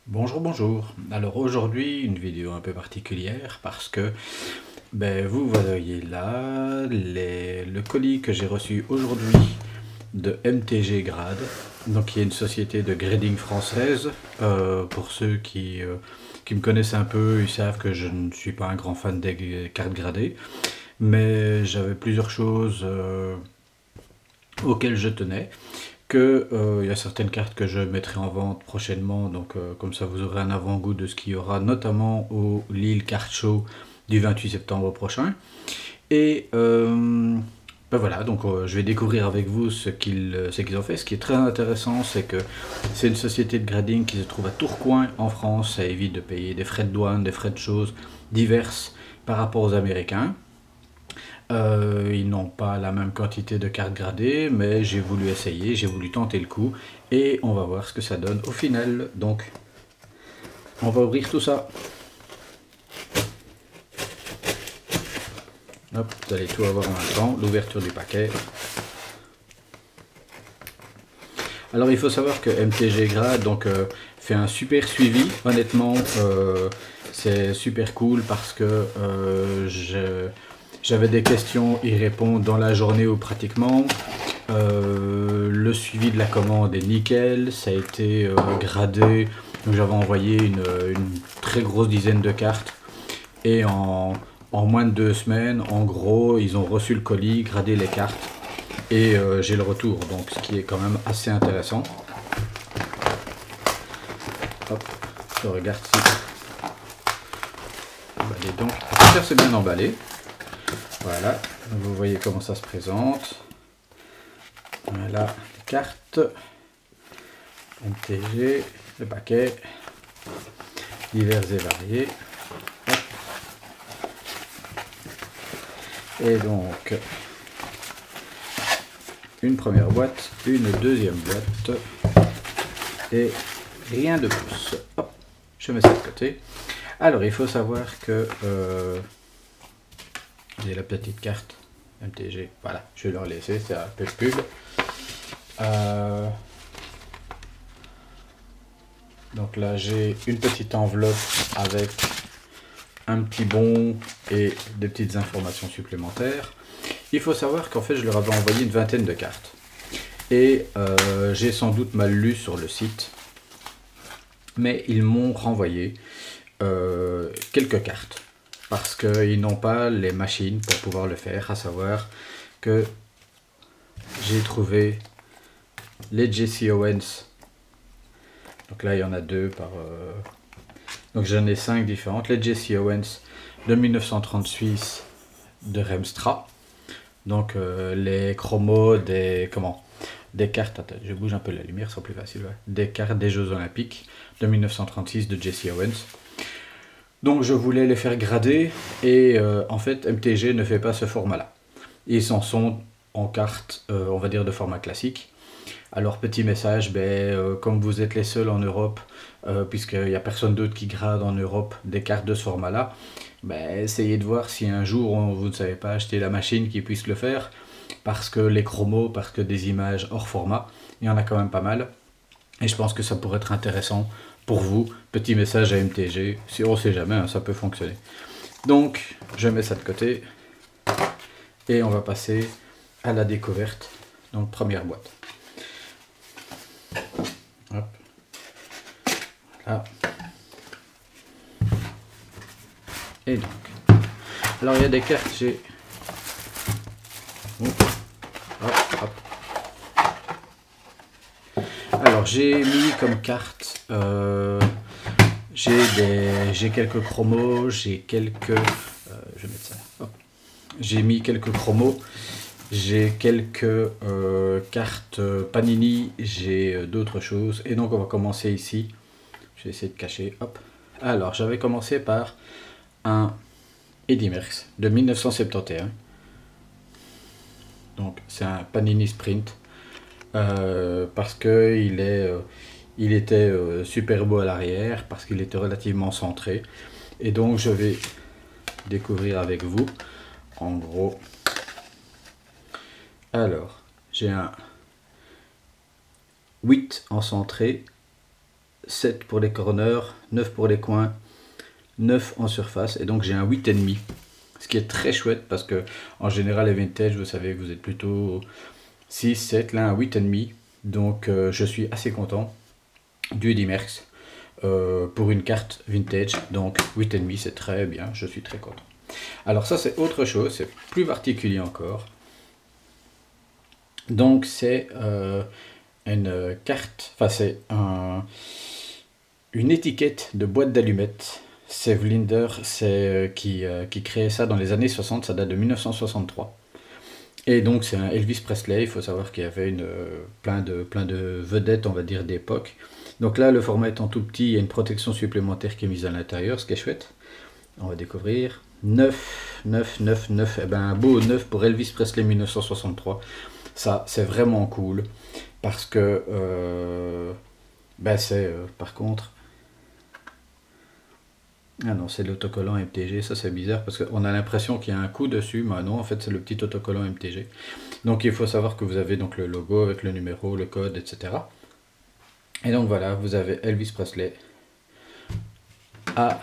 Bonjour, bonjour. Alors aujourd'hui, une vidéo un peu particulière parce que vous voyez là le colis que j'ai reçu aujourd'hui de MTG Grade, donc qui est une société de grading française. Pour ceux qui me connaissent un peu, ils savent que je ne suis pas un grand fan des cartes gradées, mais j'avais plusieurs choses auxquelles je tenais que il y a certaines cartes que je mettrai en vente prochainement, donc comme ça vous aurez un avant-goût de ce qu'il y aura notamment au Lille Card Show du 28 septembre prochain. Et voilà, donc je vais découvrir avec vous ce qu'ils ont fait. Ce qui est très intéressant, c'est que c'est une société de grading qui se trouve à Tourcoing en France. Ça évite de payer des frais de douane, des frais de choses diverses par rapport aux Américains. Ils n'ont pas la même quantité de cartes gradées, mais j'ai voulu essayer, j'ai voulu tenter le coup, et on va voir ce que ça donne au final. Donc, on va ouvrir tout ça. Hop, vous allez tout avoir en même temps, l'ouverture du paquet. Alors, il faut savoir que MTG Grade fait un super suivi, honnêtement. C'est super cool parce que j'avais des questions, ils répondent dans la journée ou pratiquement. Le suivi de la commande est nickel, ça a été gradé. Donc j'avais envoyé une très grosse dizaine de cartes et en moins de 2 semaines, en gros, ils ont reçu le colis, gradé les cartes et j'ai le retour. Donc ce qui est quand même assez intéressant. Hop, je regarde si. Emballé donc. J'espère que c'est bien emballé. Voilà, vous voyez comment ça se présente. Voilà, les cartes, MTG, le paquet, divers et variés. Hop. Et donc, une première boîte, une deuxième boîte, et rien de plus. Hop, je mets ça de côté. Alors, il faut savoir que j'ai la petite carte MTG. Voilà, je vais leur laisser, c'est un peu de pub. Donc là, j'ai une petite enveloppe avec un petit bon et des petites informations supplémentaires. Il faut savoir qu'en fait, je leur avais envoyé une vingtaine de cartes. Et j'ai sans doute mal lu sur le site, mais ils m'ont renvoyé quelques cartes parce qu'ils n'ont pas les machines pour pouvoir le faire, à savoir que j'ai trouvé les Jesse Owens. Donc là, il y en a deux par. Donc j'en ai 5 différentes. Les Jesse Owens de 1936 de Remstra. Donc les chromos des. Comment des cartes. Attends, je bouge un peu la lumière, c'est plus facile. Ouais. Des cartes des Jeux Olympiques de 1936 de Jesse Owens. Donc je voulais les faire grader et en fait MTG ne fait pas ce format-là. Ils s'en sont en cartes, on va dire de format classique. Alors petit message, comme vous êtes les seuls en Europe, puisqu'il n'y a personne d'autre qui grade en Europe des cartes de ce format-là, essayez de voir si un jour vous ne savez pas acheter la machine qui puisse le faire, parce que les chromos, parce que des images hors format, il y en a quand même pas mal. Et je pense que ça pourrait être intéressant pour vous. Petit message à MTG, si on ne sait jamais, hein, ça peut fonctionner. Donc je mets ça de côté et on va passer à la découverte. Donc première boîte. Hop. Voilà. Et donc, alors il y a des cartes, j'ai. Hop, hop. Alors j'ai mis comme carte, j'ai quelques chromos, j'ai quelques, je vais mettre ça. Hop. J'ai mis quelques chromos. J'ai quelques cartes Panini, j'ai d'autres choses. Et donc on va commencer ici. Je vais essayer de cacher. Hop. Alors j'avais commencé par un Eddy Merckx de 1971. Donc c'est un Panini Sprint. Parce que il était super beau à l'arrière, parce qu'il était relativement centré. Et donc je vais découvrir avec vous, en gros. Alors, j'ai un 8 en centré, 7 pour les corners, 9 pour les coins, 9 en surface, et donc j'ai un 8,5. Ce qui est très chouette parce que en général les vintage, vous savez que vous êtes plutôt 6, 7, là un 8,5. Donc je suis assez content du Eddy Merckx pour une carte vintage. Donc 8,5 c'est très bien, je suis très content. Alors ça c'est autre chose, c'est plus particulier encore. Donc c'est une carte, enfin c'est une étiquette de boîte d'allumettes. C'est Vlinder qui créait ça dans les années 60, ça date de 1963. Et donc c'est un Elvis Presley, il faut savoir qu'il y avait plein de vedettes, on va dire, d'époque. Donc là le format étant tout petit, il y a une protection supplémentaire qui est mise à l'intérieur, ce qui est chouette. On va découvrir 9, 9, 9, 9, et ben un beau 9 pour Elvis Presley 1963. Ça c'est vraiment cool, parce que par contre... Ah non, c'est l'autocollant MTG, ça c'est bizarre parce qu'on a l'impression qu'il y a un coup dessus, mais non, en fait c'est le petit autocollant MTG. Donc il faut savoir que vous avez donc le logo avec le numéro, le code, etc. Et donc voilà, vous avez Elvis Presley à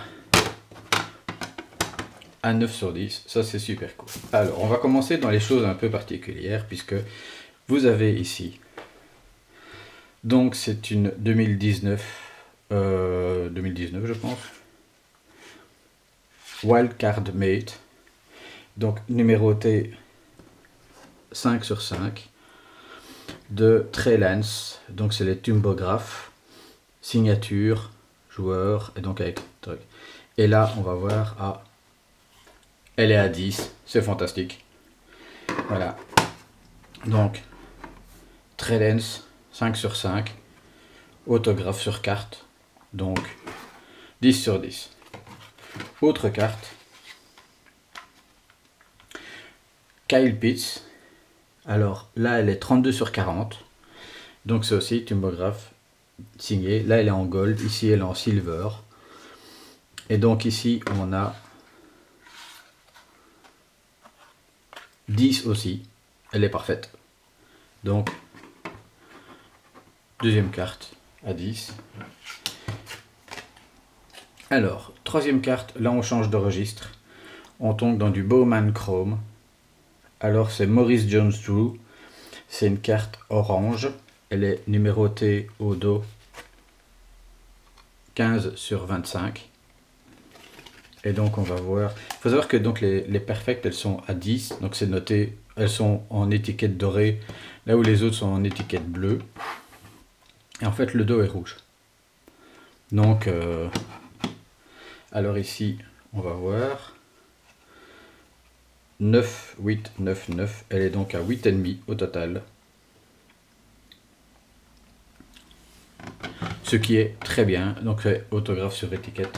9 sur 10, ça c'est super cool. Alors on va commencer dans les choses un peu particulières puisque vous avez ici, donc c'est une 2019 je pense. Wildcard Mate, donc numéroté 5 sur 5 de Trellance, donc c'est les thumbographes, signature, joueur, et donc avec truc. Et là on va voir, elle est à 10, c'est fantastique. Voilà, donc Trellance 5 sur 5, autographe sur carte, donc 10 sur 10. Autre carte, Kyle Pitts. Alors là elle est 32 sur 40, donc c'est aussi thumbographe signé. Là elle est en gold, ici elle est en silver, et donc ici on a 10 aussi, elle est parfaite. Donc deuxième carte à 10. Alors, troisième carte, là on change de registre. On tombe dans du Bowman Chrome. Alors c'est Maurice Jones-Drew. C'est une carte orange. Elle est numérotée au dos 15 sur 25. Et donc on va voir. Il faut savoir que donc les perfects elles sont à 10. Donc c'est noté, elles sont en étiquette dorée. Là où les autres sont en étiquette bleue. Et en fait le dos est rouge. Donc... alors ici, on va voir 9, 8, 9, 9. Elle est donc à 8,5 au total. Ce qui est très bien. Donc c'est autographe sur étiquette.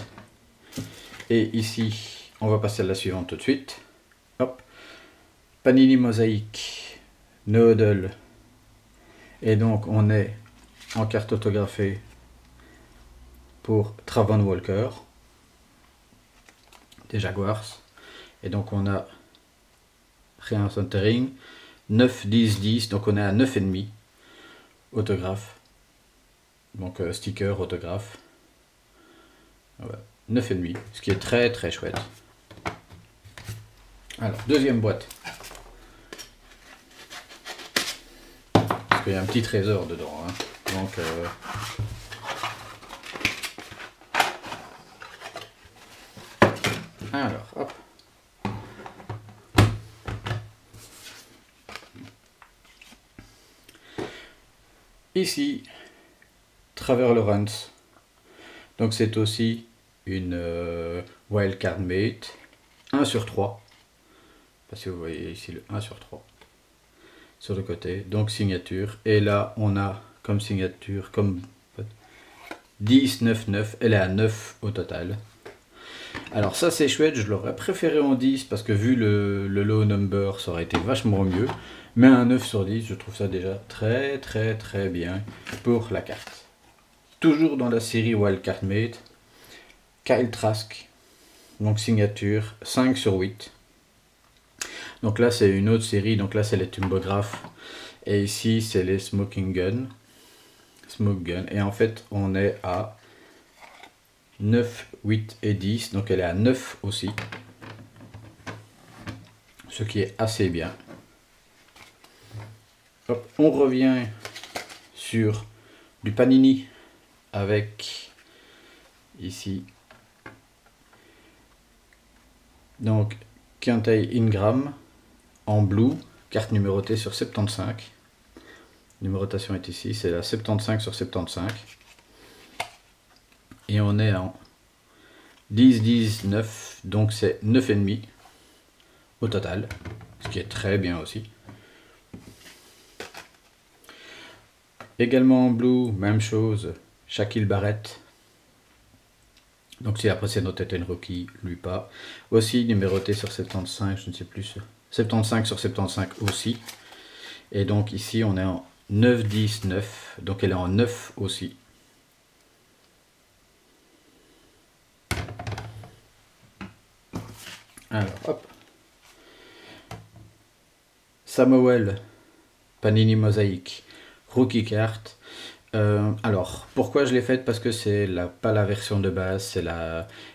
Et ici, on va passer à la suivante tout de suite. Hop. Panini Mosaic, Noodle. Et donc on est en carte autographée pour Travon Walker. Des Jaguars, et donc on a rien centering 9, 10, 10, donc on est à 9,5 autographe, donc sticker, autographe, voilà, 9,5, ce qui est très très chouette. Alors deuxième boîte, parce qu'il y a un petit trésor dedans, hein. Donc alors, hop. Ici, Trevor Lawrence. Donc c'est aussi une Wildcard Mate. 1 sur 3. Parce que vous voyez ici le 1 sur 3. Sur le côté. Donc signature. Et là, on a comme signature, comme 10, 9, 9. Elle est à 9 au total. Alors ça c'est chouette, je l'aurais préféré en 10 parce que vu le low number ça aurait été vachement mieux. Mais un 9 sur 10 je trouve ça déjà très très très bien pour la carte. Toujours dans la série Wildcard Mate, Kyle Trask, donc signature 5 sur 8. Donc là c'est une autre série, donc là c'est les thumbographes et ici c'est les Smoke Gun. Et en fait on est à 9, 8 et 10, donc elle est à 9 aussi, ce qui est assez bien. Hop, on revient sur du Panini avec ici donc Quintay Ingram en blue, carte numérotée sur 75. Numérotation est ici, c'est la 75 sur 75. Et on est en 10, 10, 9, donc c'est 9,5 au total, ce qui est très bien aussi. Également en blue, même chose, Shaquille Barrett. Donc si la précédente était une rookie, lui pas. Aussi numéroté sur 75, je ne sais plus. 75 sur 75 aussi. Et donc ici on est en 9, 10, 9. Donc elle est en 9 aussi. Alors hop. Samuel, Panini Mosaic, rookie carte. Alors, pourquoi je l'ai faite? Parce que c'est pas la version de base, c'est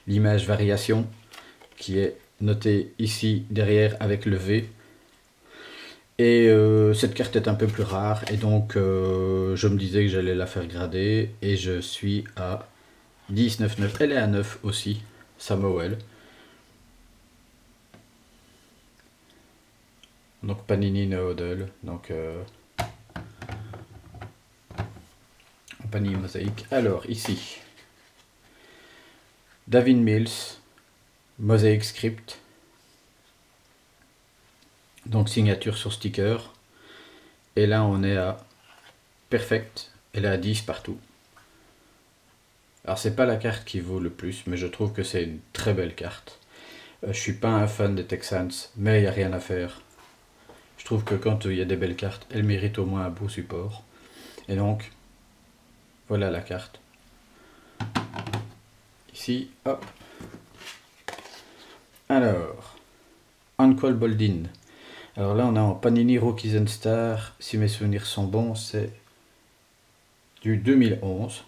l'image variation qui est notée ici derrière avec le V. Et cette carte est un peu plus rare et donc je me disais que j'allais la faire grader et je suis à 10, 9, 9. Elle est à 9 aussi, Samuel. Donc Panini Neodle, donc Panini Mosaic. Alors ici, David Mills, Mosaic Script. Donc signature sur sticker. Et là on est à Perfect. Elle est à 10 partout. Alors c'est pas la carte qui vaut le plus, mais je trouve que c'est une très belle carte. Je suis pas un fan des Texans, mais il n'y a rien à faire. Je trouve que quand il y a des belles cartes, elles méritent au moins un beau support. Et donc, voilà la carte. Ici, hop. Alors, Uncle Boldin. Alors là, on a en Panini Rookies and Stars. Si mes souvenirs sont bons, c'est du 2011.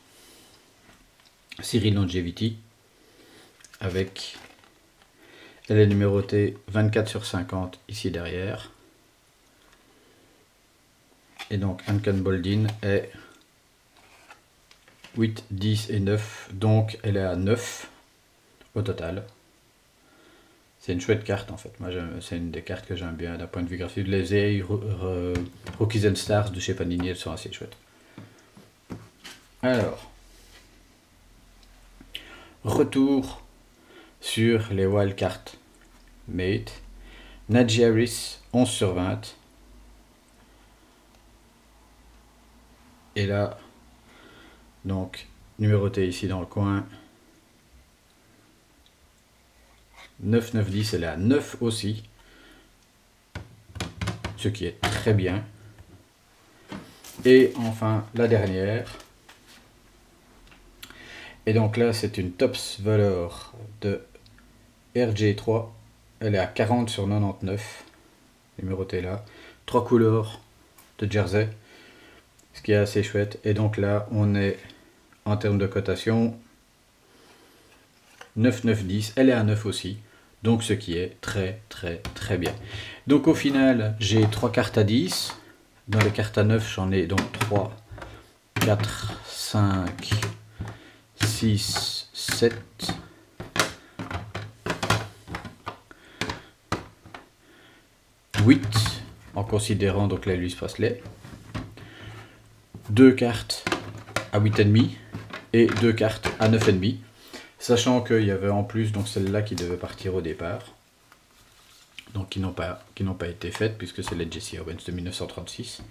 Cyril Longevity. Avec, elle est numérotée 24 sur 50 ici derrière. Et donc Uncle Boldin est 8, 10 et 9. Donc elle est à 9 au total. C'est une chouette carte en fait. Moi c'est une des cartes que j'aime bien d'un point de vue graphique. Les vieilles Rookies and Stars de chez Panini, elles sont assez chouettes. Alors, retour sur les wildcards mate. Najee Harris 11 sur 20. Et là, donc, numéroté ici dans le coin. 9, 9, 10, elle est à 9 aussi. Ce qui est très bien. Et enfin, la dernière. Et donc là, c'est une Topps Valor de RG3. Elle est à 40 sur 99. Numéroté là. 3 couleurs de jersey. Ce qui est assez chouette. Et donc là, on est en termes de cotation 9, 9, 10. Elle est à 9 aussi. Donc ce qui est très bien. Donc au final, j'ai 3 cartes à 10. Dans les cartes à 9, j'en ai donc 3, 4, 5, 6, 7. 8, en considérant donc la Elvis Presley. 2 cartes à 8,5 et 2 cartes à 9,5. Sachant qu'il y avait en plus donc celle-là qui devait partir au départ. Donc qui n'ont pas été faites puisque c'est les Jesse Owens de 1936.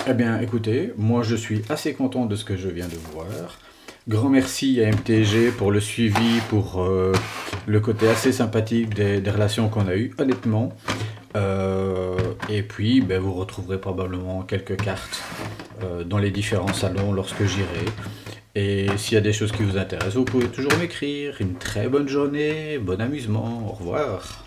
Eh bien écoutez, moi je suis assez content de ce que je viens de voir. Grand merci à MTG pour le suivi, pour le côté assez sympathique des relations qu'on a eues, honnêtement. Et puis ben, vous retrouverez probablement quelques cartes dans les différents salons lorsque j'irai. Et s'il y a des choses qui vous intéressent, vous pouvez toujours m'écrire. Une très bonne journée, bon amusement, au revoir.